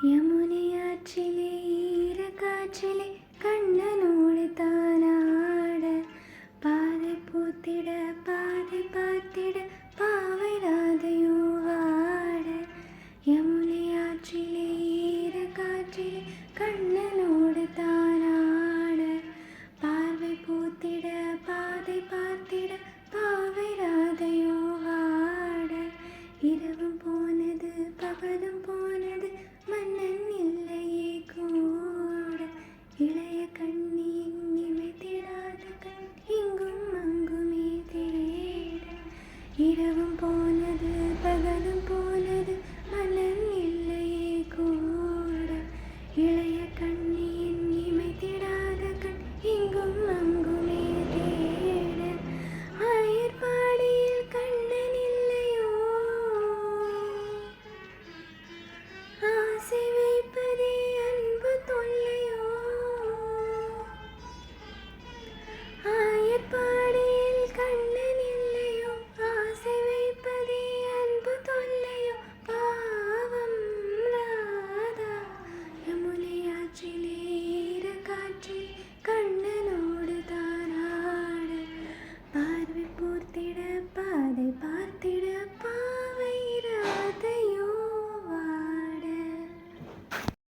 യമുനയാற்றிലെ ഈരക്കാറ്റിലെ കണ്ണനോട് താനാട പാതെ പൂത്തിട പാതെ പാത്തിട പാവരാതയോ വാട യമുനയാற்றிലെ ഈരക്കാറ്റിലെ കണ്ണനോട് താനാട പാർവൈ പൂത്തിട പാതെ പാത്തിട പാവരാതയോ വാട இரவும் போனது பகலும் போனது மன்னன் இல்லையே கூட இளைய கண்ணி நிமித்திடாத கண் இங்கும் அங்குமே தேட இரவும் போனது பகலும்